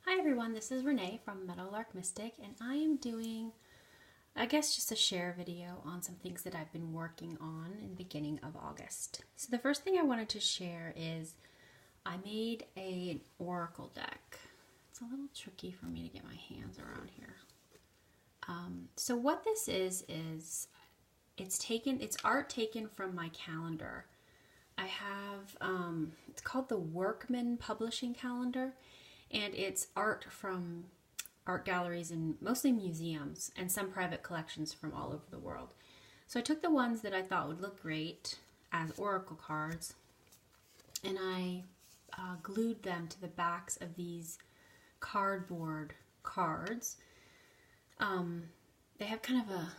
Hi everyone, this is Renee from Meadowlark Mystic, and I am doing, I guess, just a share video on some things that I've been working on in the beginning of August. So the first thing I wanted to share is I made an oracle deck. It's a little tricky for me to get my hands around here. So what this is it's art taken from my calendar. I have, it's called the Workman Publishing Calendar, and it's art from art galleries and mostly museums and some private collections from all over the world. So I took the ones that I thought would look great as oracle cards, and I glued them to the backs of these cardboard cards. They have kind of a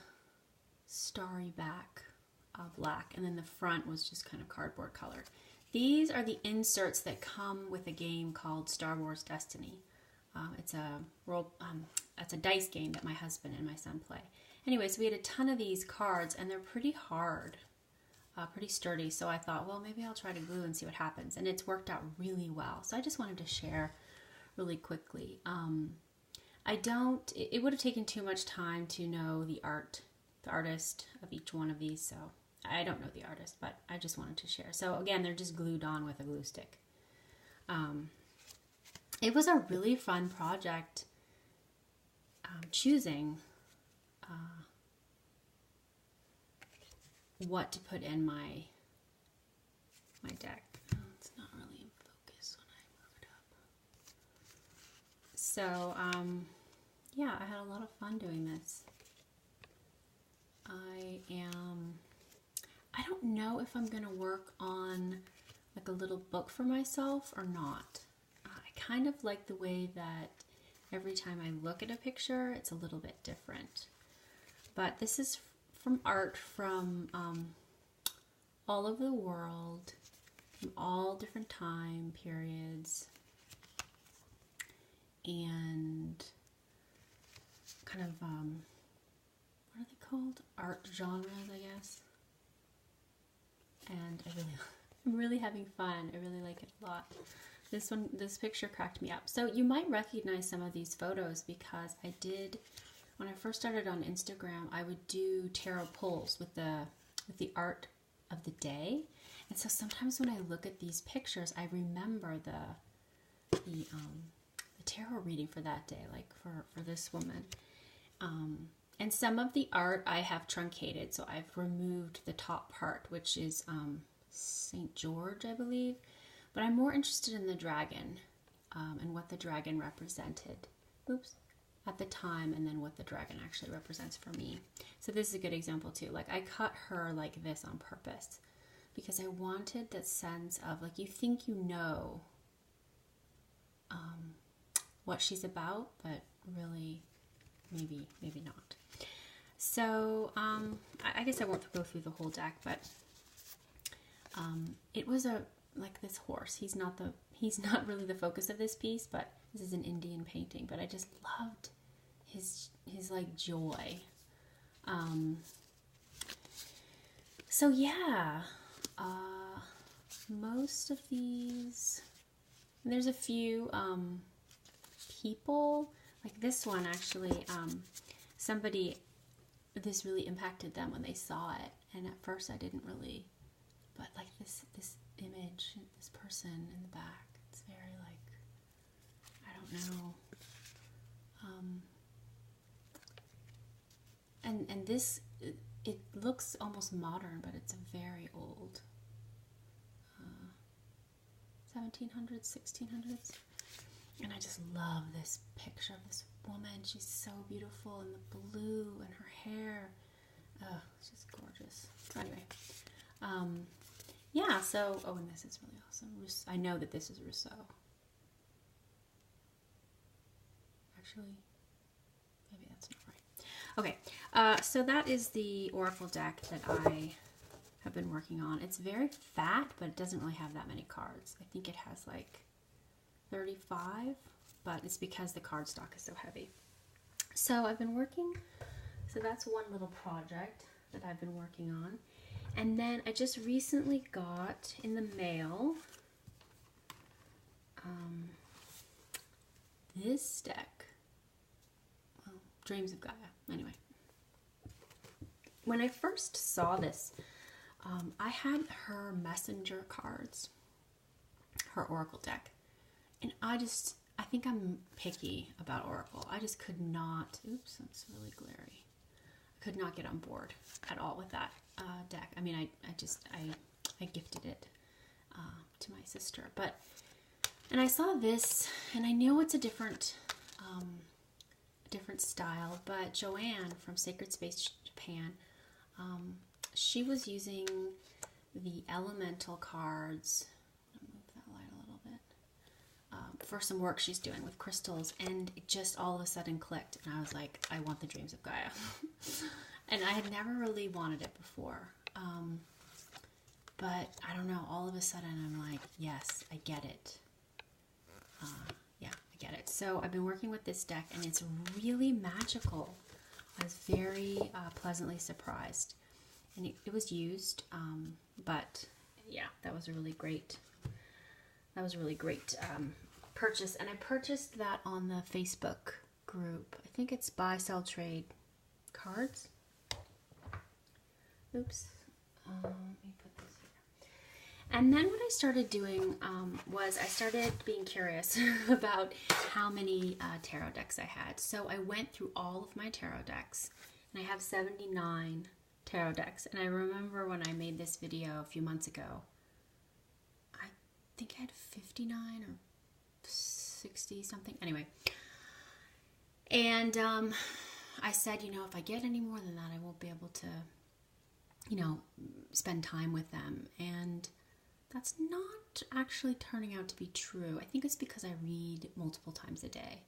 starry back, black, and then the front was just kind of cardboard color. These are the inserts that come with a game called Star Wars Destiny. It's a dice game that my husband and my son play. Anyways, we had a ton of these cards, and they're pretty hard, pretty sturdy. So I thought, well, maybe I'll try to glue and see what happens. And it's worked out really well. So I just wanted to share really quickly. It would have taken too much time to know the artist of each one of these, so I don't know the artist, but I just wanted to share. So again, they're just glued on with a glue stick. It was a really fun project, choosing what to put in my deck. Oh, it's not really in focus when I move it up. So yeah, I had a lot of fun doing this. I don't know if I'm going to work on like a little book for myself or not. I kind of like the way that every time I look at a picture, it's a little bit different. But this is from art from all over the world, from all different time periods, and kind of, what are they called? Art genres, I guess. And I'm really having fun. I really like it a lot. This picture cracked me up. So you might recognize some of these photos because I did, when I first started on Instagram, I would do tarot pulls with the art of the day. And so sometimes when I look at these pictures, I remember the tarot reading for that day, like for this woman. And some of the art I have truncated, so I've removed the top part, which is St. George, I believe. But I'm more interested in the dragon and what the dragon represented at the time, and then what the dragon actually represents for me. So this is a good example too. Like, I cut her like this on purpose because I wanted that sense of, like, you think you know what she's about, but really maybe not. So I guess I won't go through the whole deck, but it was like this horse. He's not really the focus of this piece, but this is an Indian painting. But I just loved his like joy. So yeah, most of these. There's a few people. Like this one, actually, this really impacted them when they saw it, and at first I didn't really, but like this image, this person in the back, it's very like, I don't know, and this, it looks almost modern, but it's a very old, 1700s, 1600s. And I just love this picture of this woman. She's so beautiful, and the blue and her hair. Oh, it's just gorgeous. So anyway, yeah, so, oh, and this is really awesome. I know that this is Rousseau. Actually, maybe that's not right. Okay, so that is the oracle deck that I have been working on. It's very fat, but it doesn't really have that many cards. I think it has like 35, but it's because the cardstock is so heavy. So I've been working, so that's one little project that I've been working on. And then I just recently got in the mail this deck, well, Dreams of Gaia, anyway. When I first saw this, I had her messenger cards, her Oracle deck, and I think I'm picky about Oracle. I just could not, oops, that's really glary. I could not get on board at all with that deck. I mean, I gifted it to my sister, and I saw this, and I know it's a different style, but Joanne from Sacred Space Japan, she was using the elemental cards. I'll move that light a little bit. For some work she's doing with crystals, and it just all of a sudden clicked, and I was like, I want the Dreams of Gaia. And I had never really wanted it before. But I don't know, all of a sudden I'm like, yes, I get it. Yeah, I get it. So I've been working with this deck, and it's really magical. I was very pleasantly surprised. And it was used, but yeah, that was a really great purchase. And I purchased that on the Facebook group. I think it's Buy, Sell, Trade Cards. Oops. Let me put this here. And then what I started doing was I started being curious about how many tarot decks I had. So I went through all of my tarot decks, and I have 79 tarot decks. And I remember when I made this video a few months ago, I think I had 59 or 60 something. Anyway. And I said, you know, if I get any more than that, I won't be able to, you know, spend time with them. And that's not actually turning out to be true. I think it's because I read multiple times a day,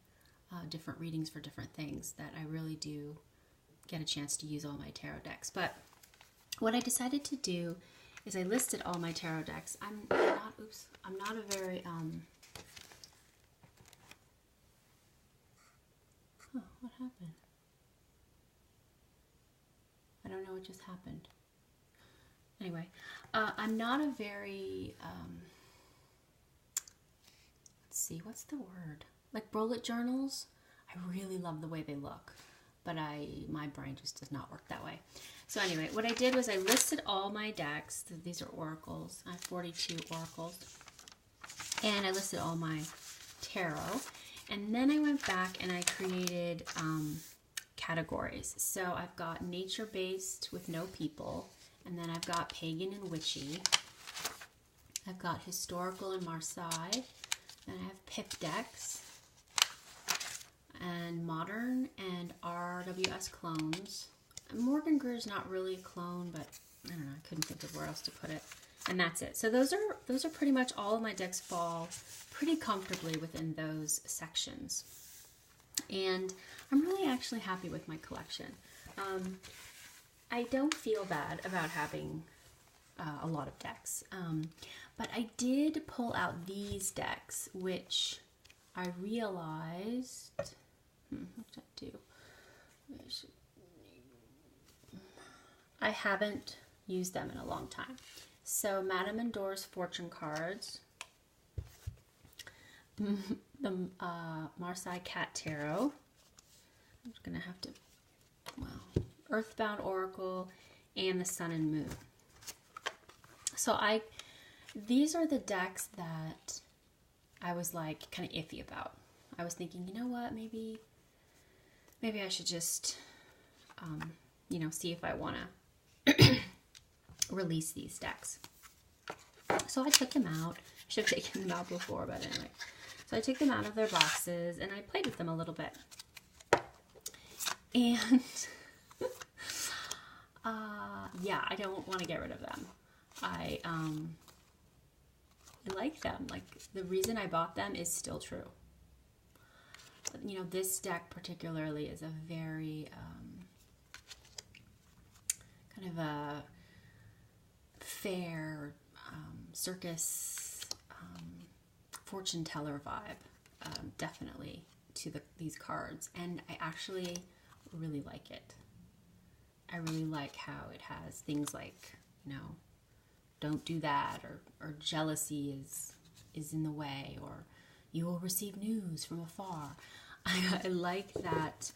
different readings for different things, that I really do get a chance to use all my tarot decks. But what I decided to do is I listed all my tarot decks. I'm not a very, what happened? I don't know what just happened. Anyway, I'm not a very, let's see, what's the word? Like bullet journals? I really love the way they look, but my brain just does not work that way. So anyway, what I did was I listed all my decks. These are oracles. I have 42 oracles. And I listed all my tarot. And then I went back and I created categories. So I've got nature-based with no people. And then I've got pagan and witchy. I've got historical and Marseille. Then I have pip decks. And modern and RWS clones. Morgan Greer's not really a clone, but I don't know, I couldn't think of where else to put it. And that's it. So those are pretty much all of my decks fall pretty comfortably within those sections. And I'm really actually happy with my collection. I don't feel bad about having a lot of decks. But I did pull out these decks, which I realized, what did I do? I haven't used them in a long time. So Madame Endora's fortune cards, the Marseille Cat Tarot. I'm just gonna have to, well, Earthbound Oracle, and the Sun and Moon. So these are the decks that I was like kind of iffy about. I was thinking, you know what, maybe I should just, you know, see if I want to release these decks. So I took them out. I should have taken them out before, but anyway. So I took them out of their boxes and I played with them a little bit. And yeah, I don't want to get rid of them. I like them. Like, the reason I bought them is still true. But, you know, this deck particularly is a very kind of a fair circus fortune teller vibe, definitely, to these cards. And I actually really like it. I really like how it has things like, you know, don't do that, or jealousy is in the way, or, you will receive news from afar. I like that,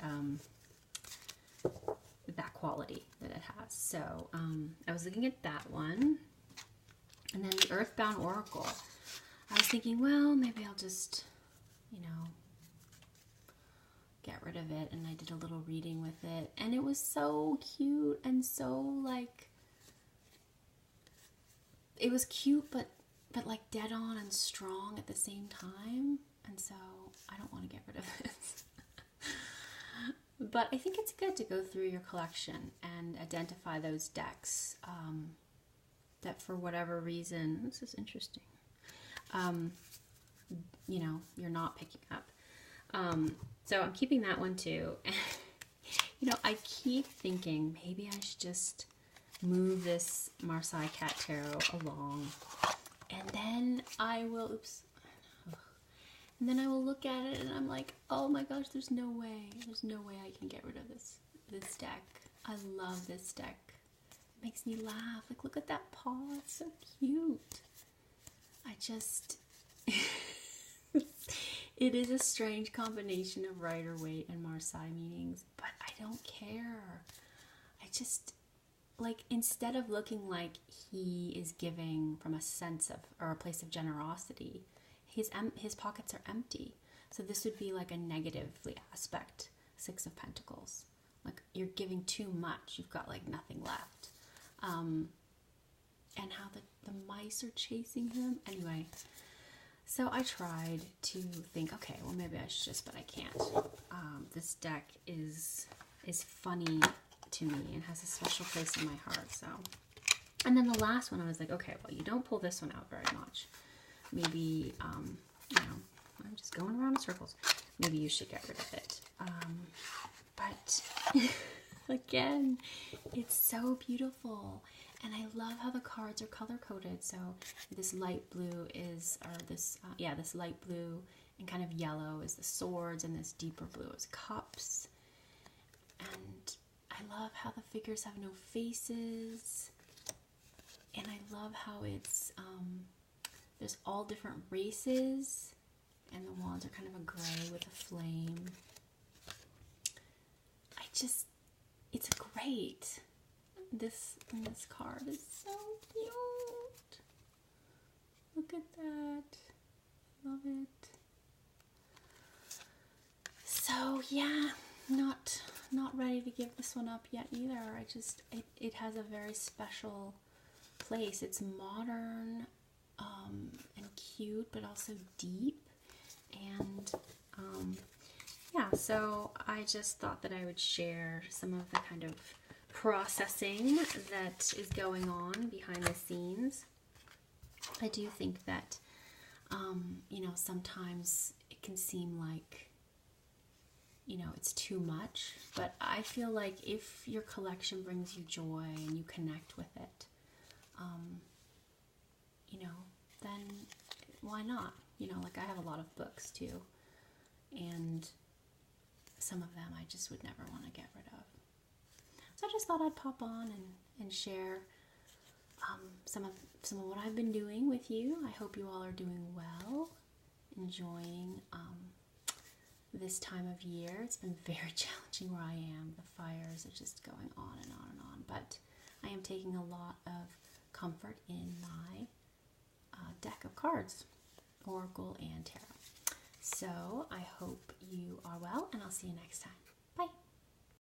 that quality that it has. So I was looking at that one. And then the Earthbound Oracle. I was thinking, well, maybe I'll just, you know, get rid of it. And I did a little reading with it. And it was so cute and so, like, it was cute, but like dead on and strong at the same time. And so I don't want to get rid of this. But I think it's good to go through your collection and identify those decks that for whatever reason, this is interesting, you know, you're not picking up. So I'm keeping that one too. You know, I keep thinking maybe I should just move this Marseille Cat Tarot along, and then I will, and then I will look at it and I'm like, oh my gosh, there's no way I can get rid of this deck. I love this deck. It makes me laugh. Like, look at that paw, it's so cute. I just, it is a strange combination of Rider-Waite and Marseille meanings, but I don't care. I just, like, instead of looking like he is giving from a sense of, or a place of generosity, his pockets are empty. So this would be like a negatively aspect, Six of Pentacles. Like, you're giving too much. You've got like nothing left. And how the mice are chasing him. Anyway, so I tried to think, okay, well maybe I should just, but I can't. This deck is funny to me and has a special place in my heart. So, and then the last one I was like, okay, well, you don't pull this one out very much. Maybe, you know, I'm just going around in circles. Maybe you should get rid of it. But again, it's so beautiful. And I love how the cards are color-coded. So this light blue is, or this, this light blue and kind of yellow is the swords, and this deeper blue is cups. And I love how the figures have no faces. And I love how it's, there's all different races, and the wands are kind of a gray with a flame. It's great. This card is so cute. Look at that. Love it. So yeah, not ready to give this one up yet either. It has a very special place. It's modern and cute, but also deep. And yeah, so I just thought that I would share some of the kind of processing that is going on behind the scenes. I do think that, you know, sometimes it can seem like, you know, it's too much, but I feel like if your collection brings you joy and you connect with it, you know, then why not? You know, like I have a lot of books too, and some of them I just would never want to get rid of. So I just thought I'd pop on and share some of what I've been doing with you. I hope you all are doing well, enjoying this time of year. It's been very challenging where I am. The fires are just going on and on and on, but I am taking a lot of comfort in my deck of cards, Oracle and Tarot. So I hope you are well, and I'll see you next time.